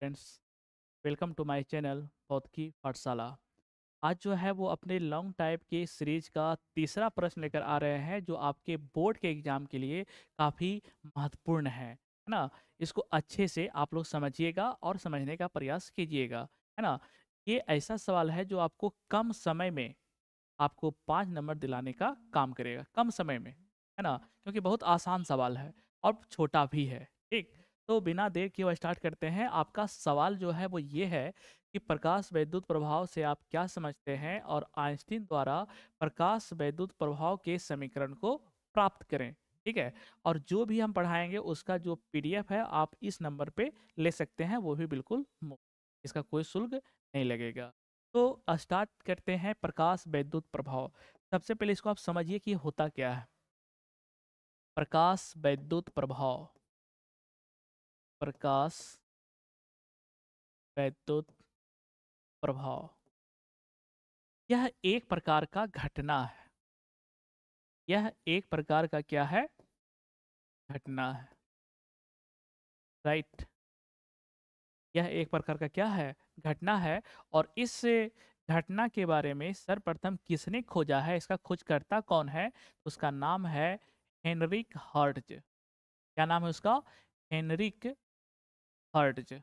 Friends, welcome to my channel Bhautiki Pathshala. आज जो है वो अपने लॉन्ग टाइप के सीरीज का तीसरा प्रश्न लेकर आ रहे हैं जो आपके बोर्ड के एग्जाम के लिए काफ़ी महत्वपूर्ण है ना। इसको अच्छे से आप लोग समझिएगा और समझने का प्रयास कीजिएगा, है ना। ये ऐसा सवाल है जो आपको कम समय में आपको 5 नंबर दिलाने का काम करेगा, कम समय में, है ना। क्योंकि बहुत आसान सवाल है और छोटा भी है। ठीक, तो बिना देर किए हुए स्टार्ट करते हैं। आपका सवाल जो है वो ये है कि प्रकाश वैद्युत प्रभाव से आप क्या समझते हैं और आइंस्टीन द्वारा प्रकाश वैद्युत प्रभाव के समीकरण को प्राप्त करें। ठीक है, और जो भी हम पढ़ाएंगे उसका जो पीडीएफ है आप इस नंबर पे ले सकते हैं, वो भी बिल्कुल मुफ्त, इसका कोई शुल्क नहीं लगेगा। तो स्टार्ट करते हैं प्रकाश वैद्युत प्रभाव। सबसे पहले इसको आप समझिए कि होता क्या है। प्रकाश वैद्युत प्रभाव, प्रकाश वैद्युत प्रभाव, यह एक प्रकार का घटना है। यह एक प्रकार का क्या है? घटना है, राइट। यह एक प्रकार का क्या है? घटना है। और इस घटना के बारे में सर्वप्रथम किसने खोजा है, इसका खोजकर्ता कौन है? उसका नाम है हेनरिक हर्ट्ज। क्या नाम है उसका? Heinrich Hertz.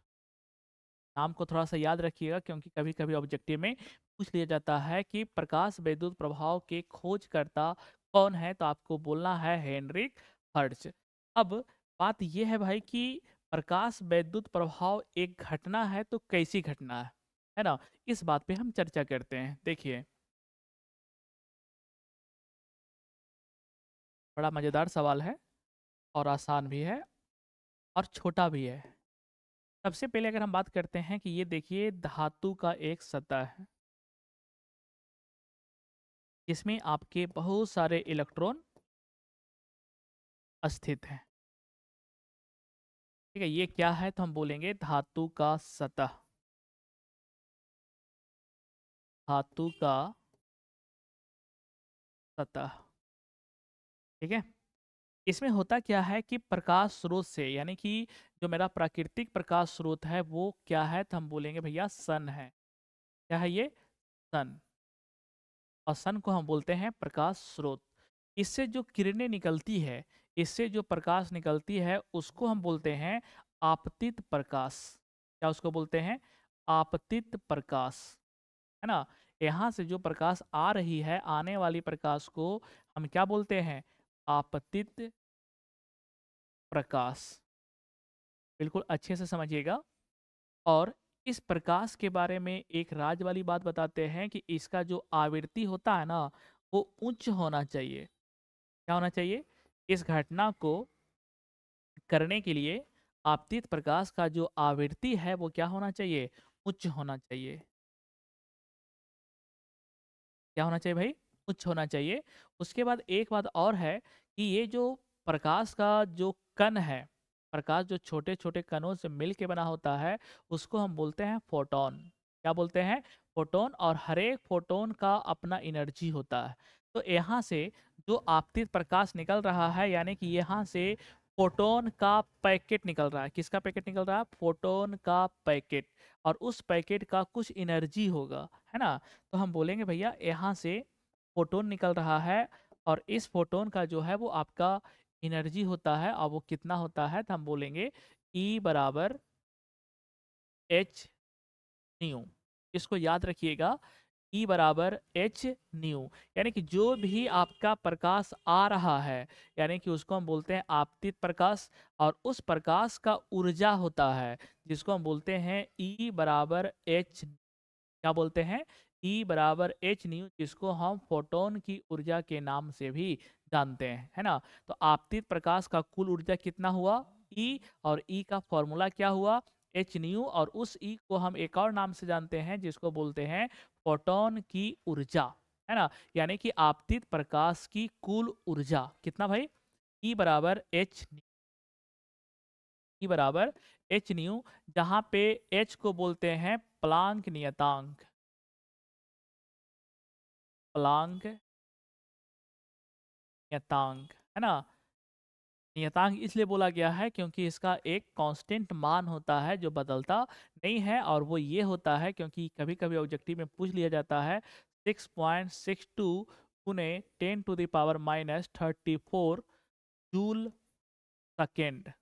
नाम को थोड़ा सा याद रखिएगा क्योंकि कभी कभी ऑब्जेक्टिव में पूछ लिया जाता है कि प्रकाश वैद्युत प्रभाव के खोजकर्ता कौन है, तो आपको बोलना है हेनरिक हर्ट्ज। अब बात यह है भाई कि प्रकाश वैद्युत प्रभाव एक घटना है, तो कैसी घटना है ना। इस बात पे हम चर्चा करते हैं। देखिए, बड़ा मजेदार सवाल है और आसान भी है और छोटा भी है। सबसे पहले अगर हम बात करते हैं कि ये देखिए धातु का एक सतह है जिसमें आपके बहुत सारे इलेक्ट्रॉन स्थित हैं। ठीक है, ये क्या है? तो हम बोलेंगे धातु का सतह। धातु का सतह, ठीक है। इसमें होता क्या है कि प्रकाश स्रोत से, यानी कि जो मेरा प्राकृतिक प्रकाश स्रोत है वो क्या है, तो हम बोलेंगे भैया सन है। क्या है ये? सन। और सन को हम बोलते हैं प्रकाश स्रोत। इससे जो किरणें निकलती है, इससे जो प्रकाश निकलती है उसको हम बोलते हैं आपतित प्रकाश। क्या उसको बोलते हैं? आपतित प्रकाश, है ना। यहाँ से जो प्रकाश आ रही है, आने वाली प्रकाश को हम क्या बोलते हैं? आपतित प्रकाश। बिल्कुल अच्छे से समझिएगा। और इस प्रकाश के बारे में एक राज वाली बात बताते हैं कि इसका जो आवृत्ति होता है ना, वो उच्च होना चाहिए। क्या होना चाहिए? इस घटना को करने के लिए आपतित प्रकाश का जो आवृत्ति है वो क्या होना चाहिए? उच्च होना चाहिए। क्या होना चाहिए भाई? उच्च होना चाहिए। उसके बाद एक बात और है कि ये जो प्रकाश का जो कण है, प्रकाश जो छोटे छोटे कणों से मिल के बना होता है, उसको हम बोलते हैं फोटोन। क्या बोलते हैं? फोटोन। और हर एक फोटोन का अपना एनर्जी होता है। तो यहाँ से जो आपतित प्रकाश निकल रहा है, यानी कि यहाँ से फोटोन का पैकेट निकल रहा है। किसका पैकेट निकल रहा है? फोटोन का पैकेट। और उस पैकेट का कुछ एनर्जी होगा, है ना। तो हम बोलेंगे भैया यहाँ से फोटोन निकल रहा है और इस फोटोन का जो है वो आपका एनर्जी होता है। और वो कितना होता है? तो हम बोलेंगे E बराबर एच न्यू। इसको याद रखिएगा, E बराबर एच न्यू। यानी कि जो भी आपका प्रकाश आ रहा है, यानी कि उसको हम बोलते हैं आपतित प्रकाश। और उस प्रकाश का ऊर्जा होता है जिसको हम बोलते हैं E बराबर एच। क्या बोलते हैं? E बराबर एच न्यू, जिसको हम फोटोन की ऊर्जा के नाम से भी जानते हैं, है ना। तो आपतित प्रकाश का कुल ऊर्जा कितना हुआ? E। और E का फॉर्मूला क्या हुआ? H new. और उस E को हम एक और नाम से जानते हैं जिसको बोलते हैं फोटोन की ऊर्जा, है ना। यानी कि आपतित प्रकाश की कुल ऊर्जा कितना भाई? E बराबर एच, E बराबर एच न्यू, जहां पे H को बोलते हैं प्लांक नियतांक। प्लांक नियतांक, है ना। नियतांक इसलिए बोला गया है क्योंकि इसका एक कांस्टेंट मान होता है जो बदलता नहीं है, और वो ये होता है क्योंकि कभी कभी ऑब्जेक्टिव में पूछ लिया जाता है 6.62 गुने 10⁻⁻34 जूल सेकेंड।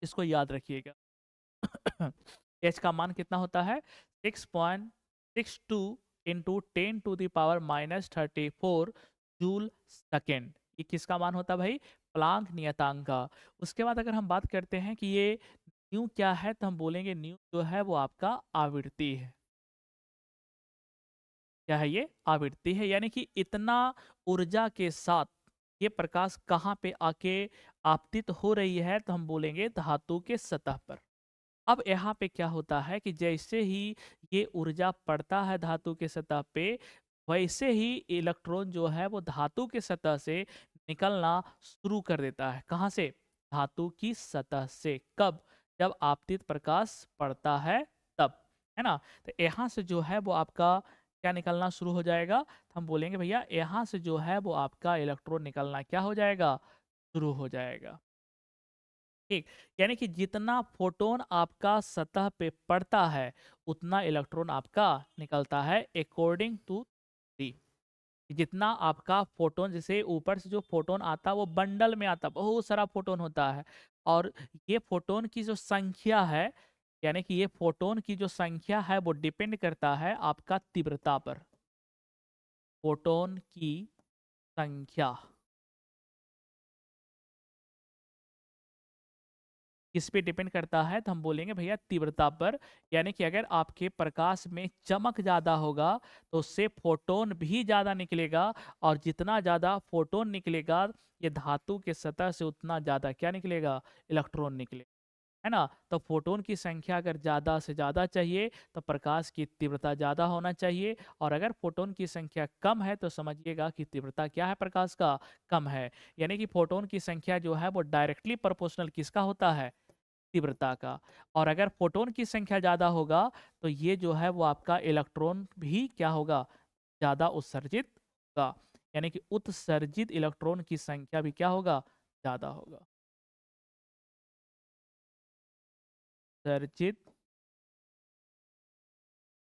इसको याद रखिएगा। एच का मान कितना होता है? 6.62 इंटू 10⁻⁻34 जूल सेकेंड। ये किसका मान होता है भाई? प्लांक नियतांक का। उसके बाद अगर हम बात करते हैं कि ये न्यू क्या है, तो हम बोलेंगे न्यू जो है वो आपका आवृत्ति है। क्या है ये? आवृत्ति है, यानी कि इतना ऊर्जा के साथ ये प्रकाश कहाँ पे आके आपतित हो रही है, तो हम बोलेंगे धातु के सतह पर। अब यहाँ पे क्या होता है कि जैसे ही ये ऊर्जा पड़ता है धातु के सतह पे, वैसे ही इलेक्ट्रॉन जो है वो धातु के सतह से निकलना शुरू कर देता है। कहाँ से? धातु की सतह से। कब? जब आपतित प्रकाश पड़ता है तब, है ना। तो यहाँ से जो है वो आपका क्या निकलना शुरू हो जाएगा, तो हम बोलेंगे भैया यहाँ से जो है वो आपका इलेक्ट्रॉन निकलना क्या हो जाएगा, शुरू हो जाएगा। ठीक, यानी कि जितना फोटोन आपका सतह पे पड़ता है उतना इलेक्ट्रॉन आपका निकलता है अकॉर्डिंग टू थ्री। जितना आपका फोटोन, जैसे ऊपर से जो फोटोन आता है वो बंडल में आता है, बहुत सारा फोटोन होता है, और ये फोटोन की जो संख्या है, यानी कि ये फोटोन की जो संख्या है वो डिपेंड करता है आपका तीव्रता पर। फोटोन की संख्या किस पे डिपेंड करता है, तो हम बोलेंगे भैया तीव्रता पर। यानी कि अगर आपके प्रकाश में चमक ज़्यादा होगा तो उससे फोटोन भी ज़्यादा निकलेगा, और जितना ज़्यादा फोटोन निकलेगा ये धातु के सतह से उतना ज़्यादा क्या निकलेगा, इलेक्ट्रॉन निकलेगा, है ना। तो फोटोन की संख्या अगर ज़्यादा से ज़्यादा चाहिए तो प्रकाश की तीव्रता ज़्यादा होना चाहिए, और अगर फोटोन की संख्या कम है तो समझिएगा कि तीव्रता क्या है प्रकाश का, कम है। यानी कि फोटोन की संख्या जो है वो डायरेक्टली प्रोपोर्शनल किसका होता है, तीव्रता का। और अगर फोटोन की संख्या ज़्यादा होगा तो ये जो है वो आपका इलेक्ट्रॉन भी क्या होगा, ज़्यादा उत्सर्जित होगा। यानी कि उत्सर्जित इलेक्ट्रॉन की संख्या भी क्या होगा, ज़्यादा होगा। उत्सर्जित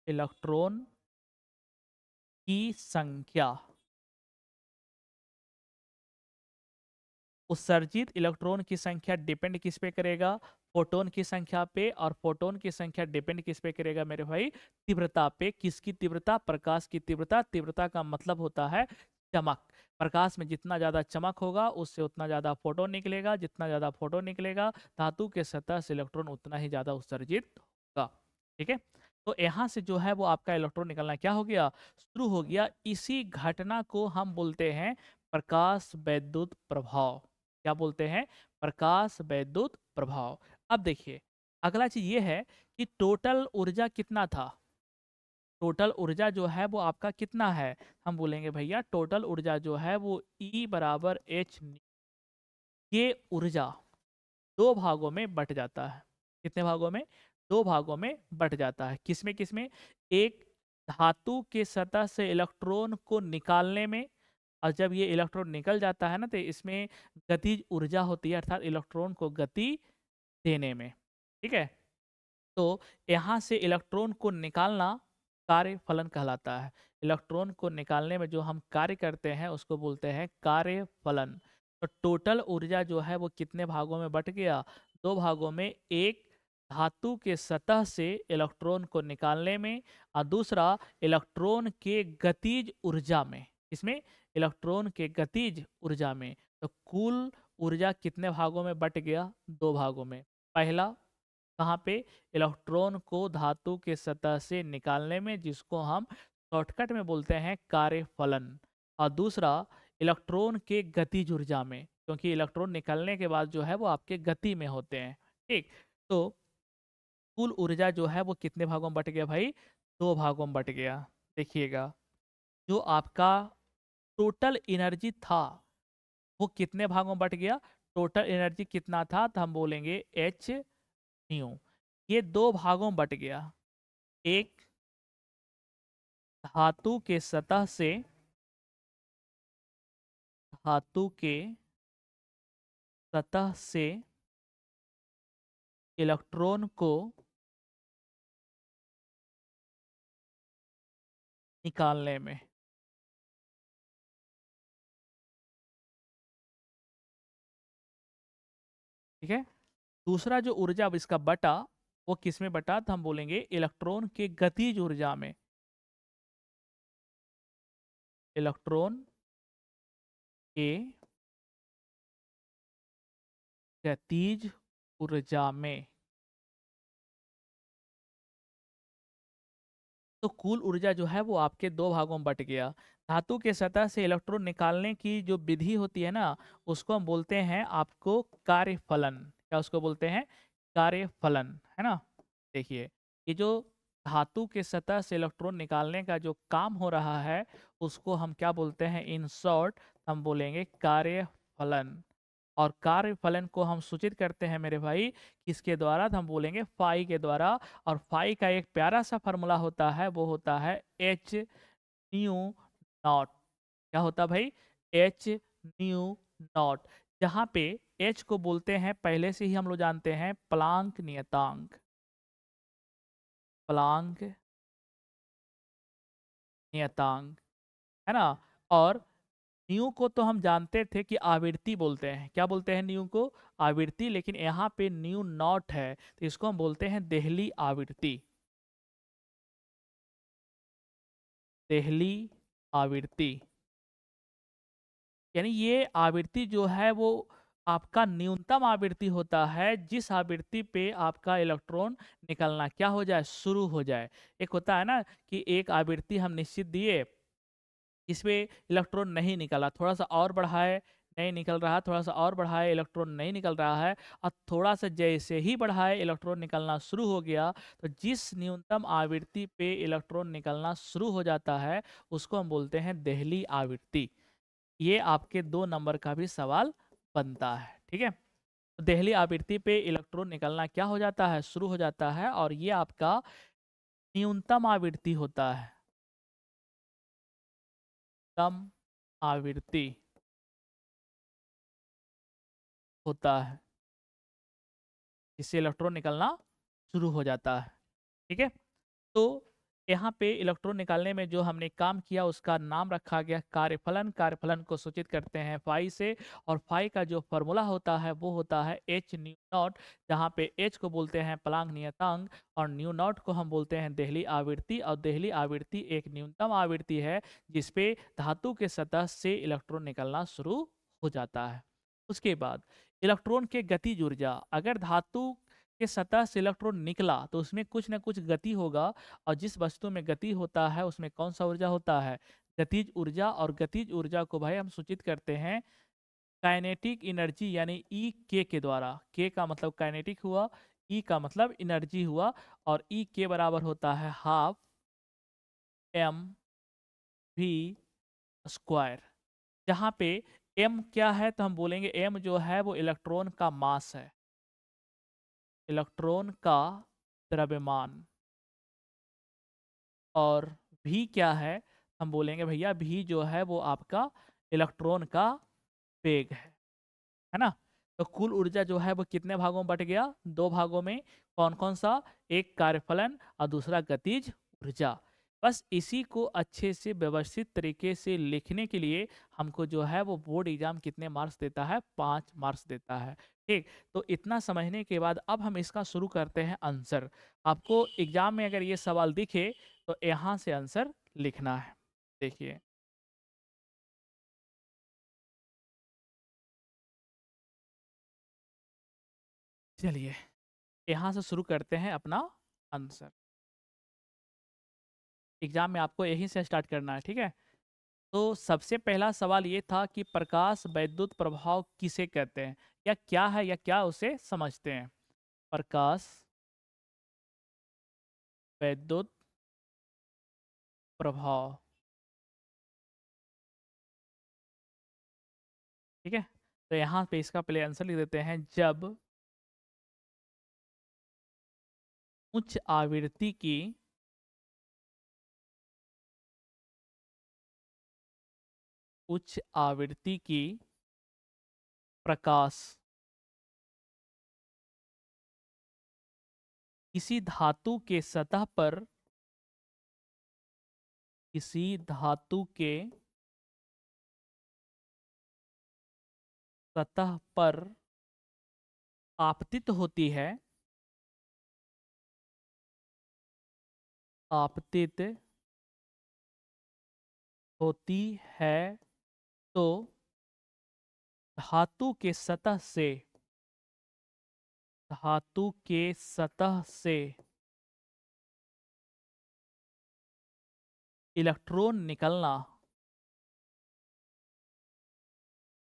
इलेक्ट्रॉन की संख्या, उत्सर्जित इलेक्ट्रॉन की संख्या डिपेंड किस पे करेगा, फोटोन की संख्या पे, और फोटोन की संख्या डिपेंड किस पे करेगा मेरे भाई, तीव्रता पे। किसकी तीव्रता? प्रकाश की तीव्रता। तीव्रता का मतलब होता है चमक। प्रकाश में जितना ज्यादा चमक होगा उससे उतना ज्यादा फोटोन निकलेगा, जितना ज्यादा फोटोन निकलेगा धातु के सतह से इलेक्ट्रॉन उतना ही ज्यादा उत्सर्जित होगा। ठीक है, तो यहाँ से जो है वो आपका इलेक्ट्रॉन निकलना क्या हो गया, शुरू हो गया। इसी घटना को हम बोलते हैं प्रकाश वैद्युत प्रभाव। क्या बोलते हैं? प्रकाश वैद्युत प्रभाव। अब देखिए, अगला चीज ये है कि टोटल ऊर्जा कितना था। टोटल ऊर्जा जो है वो आपका कितना है, हम बोलेंगे भैया टोटल ऊर्जा जो है वो E बराबर एच। ये ऊर्जा दो भागों में बट जाता है। कितने भागों में? दो भागों में बट जाता है। किसमें किसमें? एक, धातु के सतह से इलेक्ट्रॉन को निकालने में, और जब ये इलेक्ट्रॉन निकल जाता है ना तो इसमें गतिज ऊर्जा होती है, अर्थात इलेक्ट्रॉन को गति देने में। ठीक है, तो यहाँ से इलेक्ट्रॉन को निकालना कार्य फलन कहलाता है। इलेक्ट्रॉन को निकालने में जो हम कार्य करते हैं उसको बोलते हैं कार्य फलन। तो टोटल ऊर्जा जो है वो कितने भागों में बट गया, दो भागों में। एक, धातु के सतह से इलेक्ट्रॉन को निकालने में, और दूसरा इलेक्ट्रॉन के गतिज ऊर्जा में। इसमें इलेक्ट्रॉन के गतिज ऊर्जा में। तो कुल ऊर्जा कितने भागों में बट गया, दो भागों में। पहला कहाँ पे, इलेक्ट्रॉन को धातु के सतह से निकालने में, जिसको हम शॉर्टकट में बोलते हैं कार्य फलन। और दूसरा इलेक्ट्रॉन के गतिज ऊर्जा में, क्योंकि इलेक्ट्रॉन निकलने के बाद जो है वो आपके गति में होते हैं। ठीक, तो कुल ऊर्जा जो है वो कितने भागों में बट गया भाई, दो भागों में बट गया। देखिएगा, जो आपका टोटल एनर्जी था वो कितने भागों में बट गया, टोटल एनर्जी कितना था, तो हम बोलेंगे एच न्यू। ये दो भागों में बट गया। एक, धातु के सतह से, धातु के सतह से इलेक्ट्रॉन को निकालने में। ठीक है। दूसरा जो ऊर्जा अब इसका बटा, वो किस में बटा, तो हम बोलेंगे इलेक्ट्रॉन के गतिज ऊर्जा में। इलेक्ट्रॉन के गतिज ऊर्जा में। तो कुल ऊर्जा जो है वो आपके दो भागों में बट गया। धातु के सतह से इलेक्ट्रॉन निकालने की जो विधि होती है ना, उसको हम बोलते हैं आपको कार्यफलन। क्या उसको बोलते हैं? कार्यफलन, है ना। देखिए, ये जो धातु के सतह से इलेक्ट्रॉन निकालने का जो काम हो रहा है, उसको हम क्या बोलते हैं? इन शॉर्ट हम बोलेंगे कार्यफलन। और कार्यफलन को हम सूचित करते हैं मेरे भाई किसके द्वारा? तो हम बोलेंगे फाई के द्वारा। और फाई का एक प्यारा सा फॉर्मूला होता है, वो होता है एच न्यू नॉट। क्या होता है भाई? H new not. जहाँ पे एच को बोलते हैं, पहले से ही हम लोग जानते हैं, प्लांक नियतांक। प्लांक नियतांक, है ना। और न्यू को तो हम जानते थे कि आवृत्ति बोलते हैं। क्या बोलते हैं न्यू को? आवृत्ति। लेकिन यहाँ पे न्यू नॉट है, तो इसको हम बोलते हैं देहली आवृत्ति। देहली आवृत्ति, यानी ये आवृत्ति जो है वो आपका न्यूनतम आवृत्ति होता है, जिस आवृत्ति पे आपका इलेक्ट्रॉन निकलना क्या हो जाए? शुरू हो जाए। एक होता है ना कि एक आवृत्ति हम निश्चित दिए, इसमें इलेक्ट्रॉन नहीं निकला, थोड़ा सा और बढ़ाए, नहीं निकल रहा, थोड़ा सा और बढ़ाए, इलेक्ट्रॉन नहीं निकल रहा है। और थोड़ा सा जैसे ही बढ़ाए, इलेक्ट्रॉन निकलना शुरू हो गया। तो जिस न्यूनतम आवृत्ति पे इलेक्ट्रॉन निकलना शुरू हो जाता है, उसको हम बोलते हैं देहली आवृत्ति। ये आपके 2 नंबर का भी सवाल बनता है। ठीक है। तो देहली आवृत्ति पे इलेक्ट्रॉन निकलना क्या हो जाता है? शुरू हो जाता है। और ये आपका न्यूनतम आवृत्ति होता है। कम आवृत्ति होता है, इससे इलेक्ट्रॉन निकलना शुरू हो जाता है। ठीक है। तो यहाँ पे इलेक्ट्रॉन निकालने में जो हमने काम किया, उसका नाम रखा गया कार्यफलन। कार्यफलन को सूचित करते हैं फाई से। और फाई का जो फॉर्मूला होता है वो होता है एच न्यू नॉट, जहाँ पे एच को बोलते हैं प्लांक नियतांक, और न्यू नॉट को हम बोलते हैं देहली आवृत्ति। और देहली आवृत्ति एक न्यूनतम आवृत्ति है जिसपे धातु के सतह से इलेक्ट्रॉन निकलना शुरू हो जाता है। उसके बाद इलेक्ट्रॉन के गतिज ऊर्जा। अगर धातु के सतह से इलेक्ट्रॉन निकला तो उसमें कुछ ना कुछ गति होगा। और जिस वस्तु में गति होता है उसमें कौन सा ऊर्जा होता है? गतिज ऊर्जा। और गतिज ऊर्जा को भाई हम सूचित करते हैं काइनेटिक एनर्जी, यानी ई के द्वारा। के का मतलब काइनेटिक हुआ, ई का मतलब एनर्जी हुआ। और ई के बराबर होता है हाफ एम वी स्क्वायर। जहाँ पे एम क्या है? तो हम बोलेंगे एम जो है वो इलेक्ट्रॉन का मास है, इलेक्ट्रॉन का द्रव्यमान। और भी क्या है? हम बोलेंगे भैया भी जो है वो आपका इलेक्ट्रॉन का वेग है ना। तो कुल ऊर्जा जो है वो कितने भागों में बट गया? 2 भागों में। कौन कौन सा? एक कार्यफलन और दूसरा गतिज ऊर्जा। बस इसी को अच्छे से व्यवस्थित तरीके से लिखने के लिए हमको जो है वो बोर्ड एग्जाम कितने मार्क्स देता है? 5 मार्क्स देता है। ठीक। तो इतना समझने के बाद अब हम इसका शुरू करते हैं आंसर। आपको एग्जाम में अगर ये सवाल दिखे तो यहाँ से आंसर लिखना है। देखिए, चलिए यहाँ से शुरू करते हैं अपना आंसर। एग्जाम में आपको यहीं से स्टार्ट करना है। ठीक है। तो सबसे पहला सवाल ये था कि प्रकाश वैद्युत प्रभाव किसे कहते हैं, या क्या है, या क्या उसे समझते हैं? प्रकाश वैद्युत प्रभाव। ठीक है। तो यहाँ पे इसका पहले आंसर लिख देते हैं। जब उच्च आवृत्ति की उच्च आवृत्ति की प्रकाश किसी धातु के सतह पर, किसी धातु के सतह पर आपतित होती है, आपतित होती है, तो धातु के सतह से, धातु के सतह से इलेक्ट्रॉन निकलना,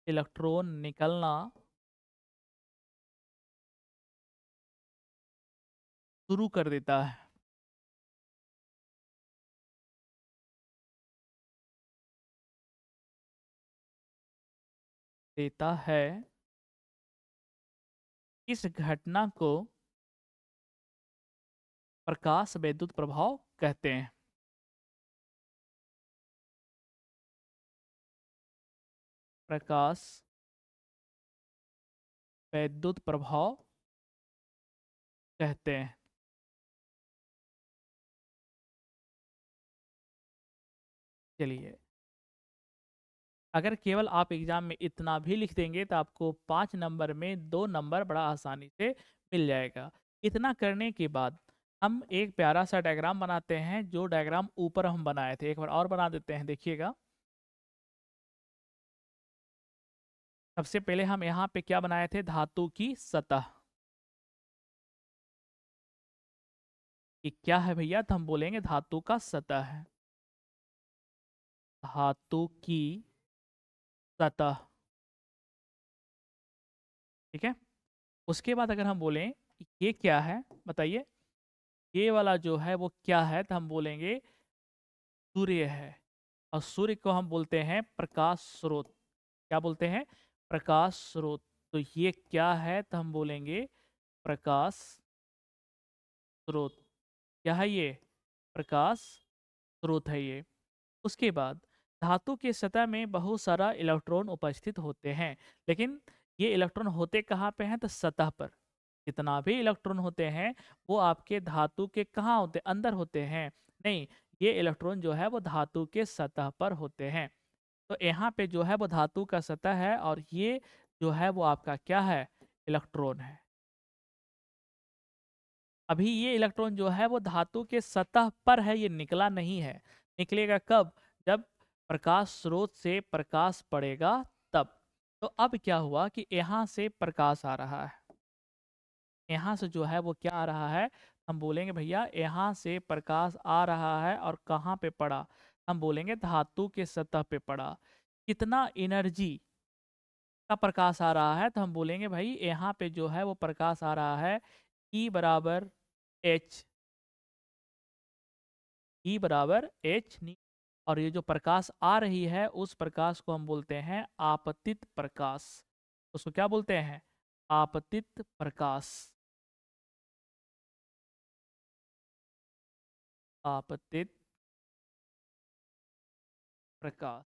इलेक्ट्रॉन निकलना शुरू कर देता है, देता है। इस घटना को प्रकाश विद्युत प्रभाव कहते हैं। प्रकाश विद्युत प्रभाव कहते हैं। चलिए, अगर केवल आप एग्जाम में इतना भी लिख देंगे तो आपको 5 नंबर में 2 नंबर बड़ा आसानी से मिल जाएगा। इतना करने के बाद हम एक प्यारा सा डायग्राम बनाते हैं, जो डायग्राम ऊपर हम बनाए थे। एक बार और बना देते हैं, देखिएगा। सबसे पहले हम यहाँ पे क्या बनाए थे, धातु की सतह। ये क्या है भैया, तो हम बोलेंगे धातु का सतह है, धातु की सतह। ठीक है। उसके बाद अगर हम बोलें ये क्या है, बताइए, ये वाला जो है वो क्या है, तो हम बोलेंगे सूर्य है। और सूर्य को हम बोलते हैं प्रकाश स्रोत। क्या बोलते हैं, प्रकाश स्रोत। तो ये क्या है, तो हम बोलेंगे प्रकाश स्रोत। क्या है ये, प्रकाश स्रोत है ये। उसके बाद धातु के सतह में बहुत सारा इलेक्ट्रॉन उपस्थित होते हैं, लेकिन ये इलेक्ट्रॉन होते कहाँ पे हैं, तो सतह पर। जितना भी इलेक्ट्रॉन होते हैं वो आपके धातु के कहाँ होते, अंदर होते हैं, नहीं, ये इलेक्ट्रॉन जो है वो धातु के सतह पर होते हैं। तो यहाँ पे जो है वो धातु का सतह है, और ये जो है वो आपका क्या है, इलेक्ट्रॉन है। अभी ये इलेक्ट्रॉन जो है वो धातु के सतह पर है, ये निकला नहीं है। निकलेगा कब, जब प्रकाश स्रोत से प्रकाश पड़ेगा तब। तो अब क्या हुआ कि यहाँ से प्रकाश आ रहा है, यहाँ से जो है वो क्या आ रहा है, हम बोलेंगे भैया यहाँ से प्रकाश आ रहा है, और कहाँ पे पड़ा, हम बोलेंगे धातु के सतह पे पड़ा। कितना एनर्जी का प्रकाश आ रहा है, तो हम बोलेंगे भाई यहाँ पे जो है वो प्रकाश आ रहा है E बराबर एच, ई बराबर एच। और ये जो प्रकाश आ रही है उस प्रकाश को हम बोलते हैं आपतित प्रकाश। उसको क्या बोलते हैं, आपतित प्रकाश। आपतित प्रकाश,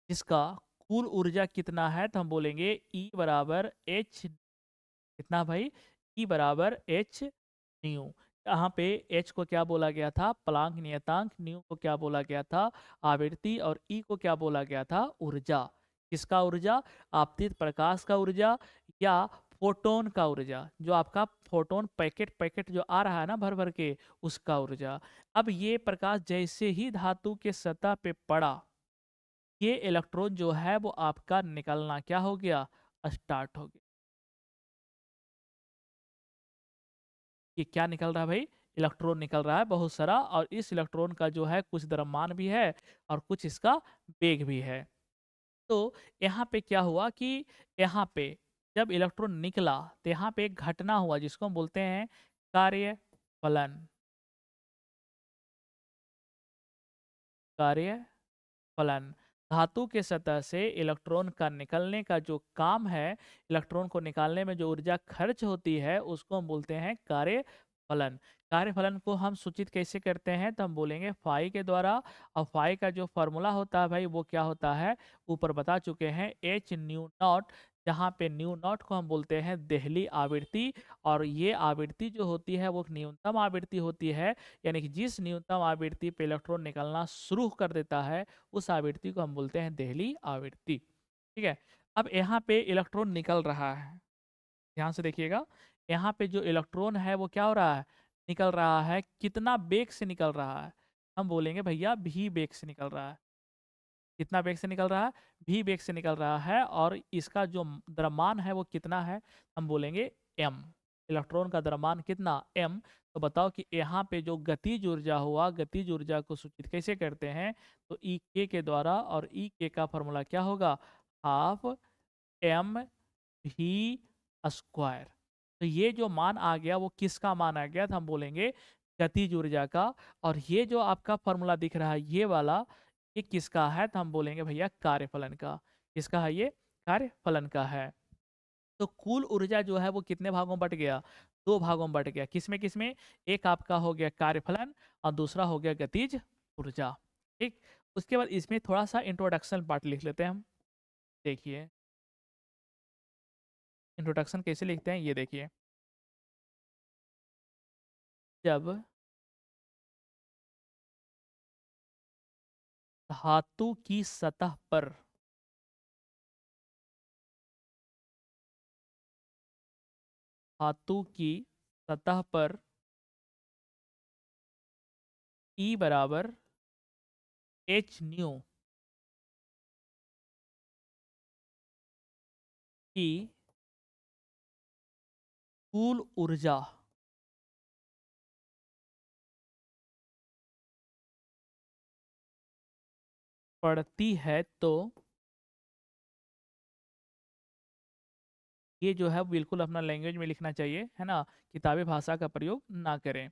जिसका कुल ऊर्जा कितना है, तो हम बोलेंगे ई बराबर एच। कितना भाई, ई बराबर एच न्यू। यहाँ पे एच को क्या बोला गया था, प्लांक नियतांक। न्यू को क्या बोला गया था, आवृत्ति। और ई को क्या बोला गया था, ऊर्जा। किसका ऊर्जा, आपतित प्रकाश का ऊर्जा, या फोटोन का ऊर्जा, जो आपका फोटोन पैकेट पैकेट जो आ रहा है ना भर भर के, उसका ऊर्जा। अब ये प्रकाश जैसे ही धातु के सतह पे पड़ा, ये इलेक्ट्रॉन जो है वो आपका निकलना क्या हो गया, स्टार्ट हो गया। ये क्या निकल रहा है भाई, इलेक्ट्रॉन निकल रहा है बहुत सारा, और इस इलेक्ट्रॉन का जो है कुछ द्रव्यमान भी है और कुछ इसका वेग भी है। तो यहाँ पे क्या हुआ कि यहाँ पे जब इलेक्ट्रॉन निकला तो यहाँ पे एक घटना हुआ जिसको हम बोलते हैं कार्य फलन। कार्य फलन, धातु के सतह से इलेक्ट्रॉन का निकलने का जो काम है, इलेक्ट्रॉन को निकालने में जो ऊर्जा खर्च होती है, उसको हम बोलते हैं कार्य फलन। कार्य फलन को हम सूचित कैसे करते हैं, तो हम बोलेंगे फाई के द्वारा। और फाई का जो फॉर्मूला होता है भाई वो क्या होता है, ऊपर बता चुके हैं, एच न्यू नॉट। जहाँ पे न्यू नॉट को हम बोलते हैं देहली आवृत्ति। और ये आवृत्ति जो होती है वो न्यूनतम आवृत्ति होती है, यानी कि जिस न्यूनतम आवृत्ति पे इलेक्ट्रॉन निकलना शुरू कर देता है उस आवृत्ति को हम बोलते हैं देहली आवृत्ति। ठीक है, अब यहाँ पे इलेक्ट्रॉन निकल रहा है, ध्यान से देखिएगा। यहाँ पे जो इलेक्ट्रॉन है वो क्या हो रहा है, निकल रहा है। कितना वेग से निकल रहा है, हम बोलेंगे भैया भी वेग से निकल रहा है। कितना वेग से निकल रहा है, भी वेग से निकल रहा है। और इसका जो द्रव्यमान है वो कितना है, हम बोलेंगे m। इलेक्ट्रॉन का द्रव्यमान कितना, m। तो बताओ कि यहाँ पे जो गतिज ऊर्जा हुआ, गतिज ऊर्जा को सूचित कैसे करते हैं, तो ई के द्वारा। और ई के का फॉर्मूला क्या होगा, हाफ m भी स्क्वायर। तो ये जो मान आ गया वो किसका मान आ गया, तो हम बोलेंगे गतिज ऊर्जा का। और ये जो आपका फॉर्मूला दिख रहा है ये वाला, ये किसका है, तो हम बोलेंगे भैया कार्यफलन का। किसका है ये, कार्यफलन का है। तो कुल ऊर्जा जो है वो कितने भागों में बट गया, दो भागों में बट गया। किसमें किसमें, एक आपका हो गया कार्यफलन और दूसरा हो गया गतिज ऊर्जा। ठीक, उसके बाद इसमें थोड़ा सा इंट्रोडक्शन पार्ट लिख लेते हैं हम। देखिए इंट्रोडक्शन कैसे लिखते हैं, ये देखिए। जब धातु की सतह पर धातु की सतह पर E बराबर एच न्यू की कुल ऊर्जा पड़ती है, तो ये जो है बिल्कुल अपना लैंग्वेज में लिखना चाहिए, है ना, किताबी भाषा का प्रयोग ना करें।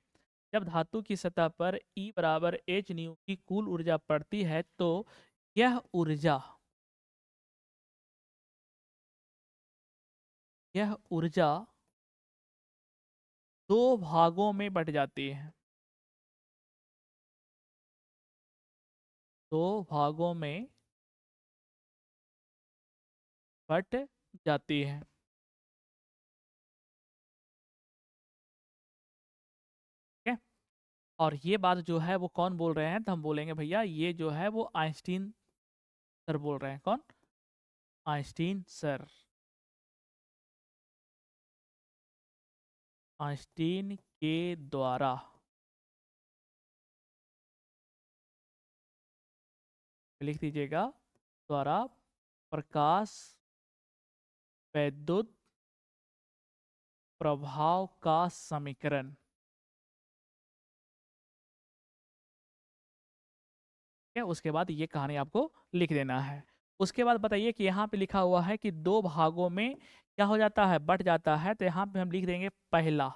जब धातु की सतह पर E बराबर एच न्यू की कुल ऊर्जा पड़ती है, तो यह ऊर्जा यह ऊर्जा दो भागों में बट जाती है। दो भागों में बट जाती है। ठीक है, और ये बात जो है वो कौन बोल रहे हैं, तो हम बोलेंगे भैया ये जो है वो आइंस्टीन सर बोल रहे हैं। कौन, आइंस्टीन सर। आइंस्टीन के द्वारा लिख दीजिएगा, द्वारा प्रकाश वैद्युत प्रभाव का समीकरण। ठीक है, उसके बाद ये कहानी आपको लिख देना है। उसके बाद बताइए कि यहाँ पे लिखा हुआ है कि दो भागों में क्या हो जाता है, बट जाता है। तो यहाँ पे हम लिख देंगे पहला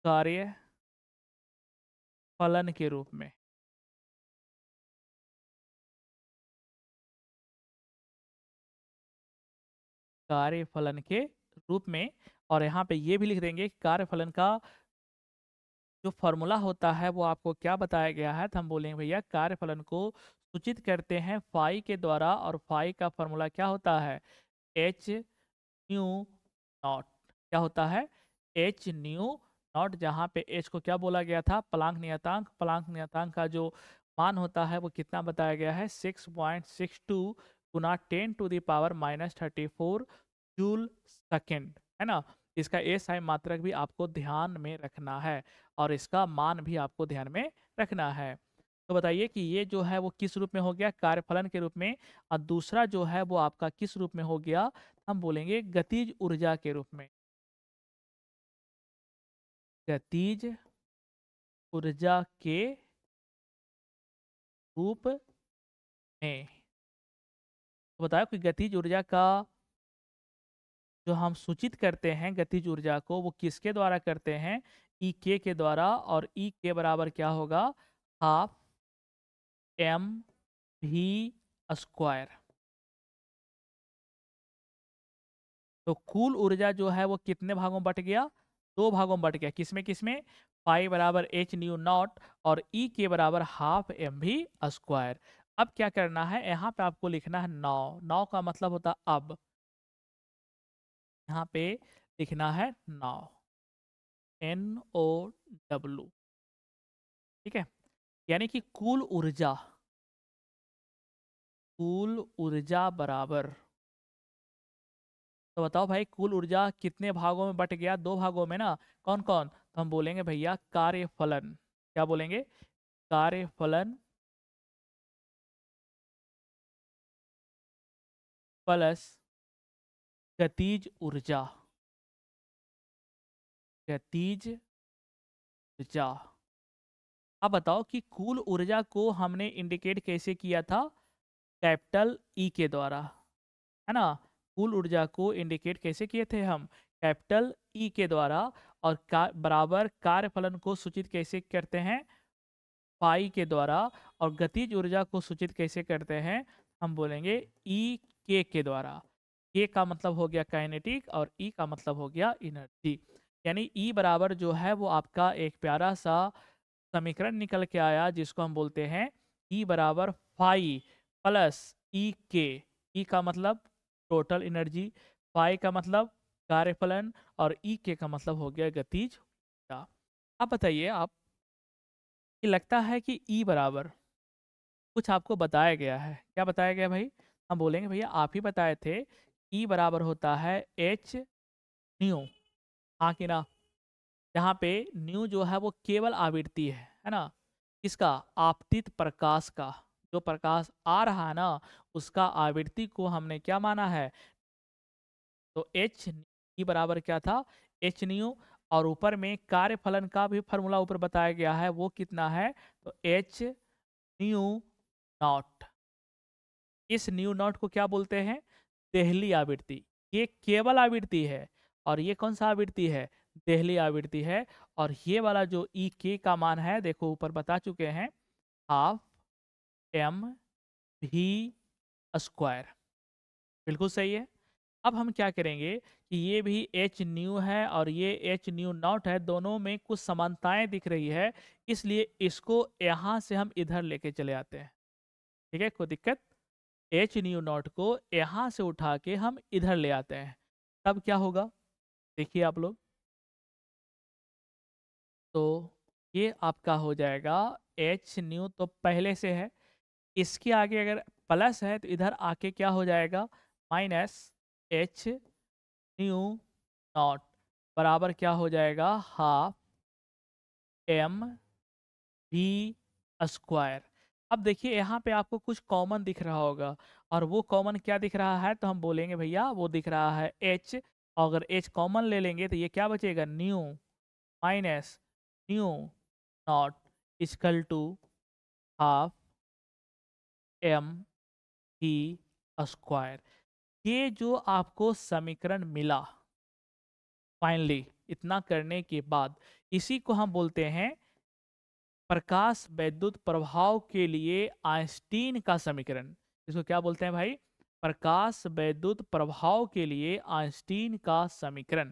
कार्य फलन के रूप में। कार्यफलन के रूप में। और यहाँ पे ये भी लिख देंगे कि कार्यफलन का जो फॉर्मूला होता है वो आपको क्या बताया गया है, तो हम बोलेंगे भैया कार्यफलन को सूचित करते हैं फाई के द्वारा। और फाई का फॉर्मूला क्या होता है, एच न्यू नॉट। क्या होता है, एच न्यू नॉट। जहाँ पे एच को क्या बोला गया था, प्लांक नियतांक। प्लांक नियतांक का जो मान होता है वो कितना बताया गया है, 6.62 गुना 10⁻⁻34 जूल सेकेंड, है ना। इसका एसआई मात्रक भी आपको ध्यान में रखना है और इसका मान भी आपको ध्यान में रखना है। तो बताइए कि ये जो है वो किस रूप में हो गया, कार्यफलन के रूप में। और दूसरा जो है वो आपका किस रूप में हो गया, हम बोलेंगे गतिज ऊर्जा के रूप में। गतिज ऊर्जा के रूप में। तो बताओ कि गतिज ऊर्जा का जो हम सूचित करते हैं गतिज ऊर्जा को, वो किसके द्वारा करते हैं, ई के द्वारा। और ई के बराबर क्या होगा, हाफ m भी स्क्वायर। तो कुल ऊर्जा जो है वो कितने भागों में बट गया, दो भागों में बट गया। किसमें किसमें, पाई बराबर एच न्यू नॉट और ई के बराबर हाफ m भी स्क्वायर। अब क्या करना है, यहाँ पे आपको लिखना है नौ। नौ का मतलब होता है अब। यहाँ पे लिखना है नौ, NOW। ठीक है, यानी कि कुल ऊर्जा बराबर। तो बताओ भाई, कुल ऊर्जा कितने भागों में बट गया? दो भागों में ना। कौन कौन? तो हम बोलेंगे भैया कार्यफलन। क्या बोलेंगे? कार्यफलन प्लस गतिज ऊर्जा। गतिज ऊर्जा। अब बताओ कि कुल ऊर्जा को हमने इंडिकेट कैसे किया था? कैपिटल ई के द्वारा, है ना। कुल ऊर्जा को इंडिकेट कैसे किए थे हम? कैपिटल ई के द्वारा। और बराबर कार्यफलन को सूचित कैसे करते हैं? पाई के द्वारा। और गतिज ऊर्जा को सूचित कैसे करते हैं? हम बोलेंगे ई के द्वारा। के का मतलब हो गया काइनेटिक और ई का मतलब हो गया एनर्जी। यानी ई बराबर जो है वो आपका एक प्यारा सा समीकरण निकल के आया, जिसको हम बोलते हैं ई बराबर फाई प्लस ई के। ई का मतलब टोटल एनर्जी, फाई का मतलब कार्यफलन, और ई के का मतलब हो गया गतिज ऊर्जा। अब बताइए आप कि लगता है कि ई बराबर कुछ आपको बताया गया है। क्या बताया गया भाई? हम बोलेंगे भैया आप ही बताए थे, ई बराबर होता है एच न्यू। हाँ कि ना? यहाँ पे न्यू जो है वो केवल आवृत्ति है ना। किसका? आपतित प्रकाश का। जो प्रकाश आ रहा है ना, उसका आवृत्ति को हमने क्या माना है? तो एच ई बराबर क्या था? H new. और ऊपर में कार्यफलन का भी फॉर्मूला ऊपर बताया गया है, वो कितना है? तो एच न्यू नॉट। इस न्यू नॉट को क्या बोलते हैं? देहली आवृत्ति। ये केवल आवृत्ति है। और ये कौन सा आवृत्ति है? देहली आवृत्ति है। और ये वाला जो ई के का मान है, देखो ऊपर बता चुके हैं, हाफ एम भी स्क्वायर। बिल्कुल सही है। अब हम क्या करेंगे कि ये भी एच न्यू है और ये एच न्यू नॉट है, दोनों में कुछ समानताएं दिख रही है, इसलिए इसको यहाँ से हम इधर लेके चले आते हैं। ठीक है, कोई दिक्कत? एच न्यू नॉट को यहाँ से उठा के हम इधर ले आते हैं, तब क्या होगा? देखिए आप लोग, तो ये आपका हो जाएगा एच न्यू तो पहले से है, इसके आगे अगर प्लस है तो इधर आके क्या हो जाएगा? माइनस एच न्यू नॉट बराबर क्या हो जाएगा? Half M V square. अब देखिए यहाँ पे आपको कुछ कॉमन दिख रहा होगा, और वो कॉमन क्या दिख रहा है? तो हम बोलेंगे भैया वो दिख रहा है एच। अगर एच कॉमन ले लेंगे तो ये क्या बचेगा? Nu minus nu naught equal to half M V square. ये जो आपको समीकरण मिला फाइनली, इतना करने के बाद, इसी को हम बोलते हैं प्रकाश वैद्युत प्रभाव के लिए आइंस्टीन का समीकरण। इसको क्या बोलते हैं भाई? प्रकाश वैद्युत प्रभाव के लिए आइंस्टीन का समीकरण।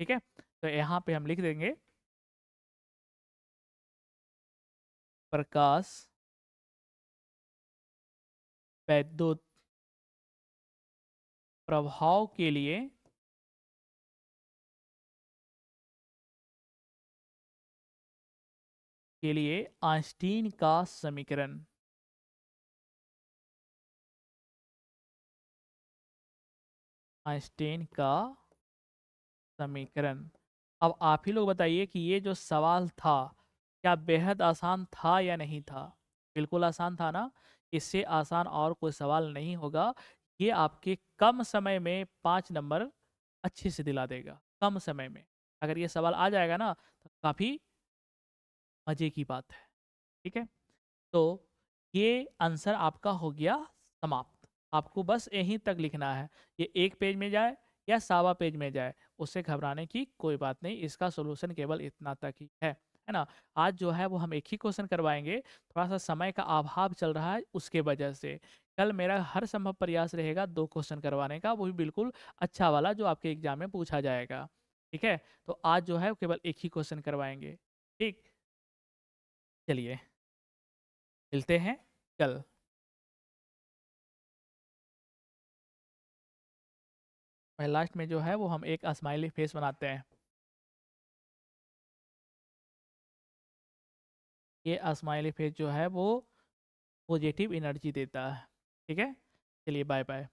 ठीक है, तो यहाँ पे हम लिख देंगे प्रकाश वैद्युत प्रभाव के लिए आइंस्टीन का समीकरण। आइंस्टीन का समीकरण। अब आप ही लोग बताइए कि ये जो सवाल था, क्या बेहद आसान था या नहीं था? बिल्कुल आसान था ना। इससे आसान और कोई सवाल नहीं होगा। ये आपके कम समय में 5 नंबर अच्छे से दिला देगा, कम समय में। अगर ये सवाल आ जाएगा ना, तो काफ़ी मज़े की बात है। ठीक है, तो ये आंसर आपका हो गया समाप्त। आपको बस यहीं तक लिखना है, ये एक पेज में जाए या सावा पेज में जाए, उससे घबराने की कोई बात नहीं। इसका सॉल्यूशन केवल इतना तक ही है ना। आज जो है वो हम एक ही क्वेश्चन करवाएंगे, थोड़ा सा समय का अभाव चल रहा है उसके वजह से। कल मेरा हर संभव प्रयास रहेगा 2 क्वेश्चन करवाने का, वो भी बिल्कुल अच्छा वाला जो आपके एग्जाम में पूछा जाएगा। ठीक है, तो आज जो है वो केवल एक ही क्वेश्चन करवाएंगे। ठीक, चलिए मिलते हैं कल। और लास्ट में जो है वो हम एक स्माइली फेस बनाते हैं। ये स्माइली फेस जो है वो पॉजिटिव एनर्जी देता है। ठीक है, चलिए बाय बाय।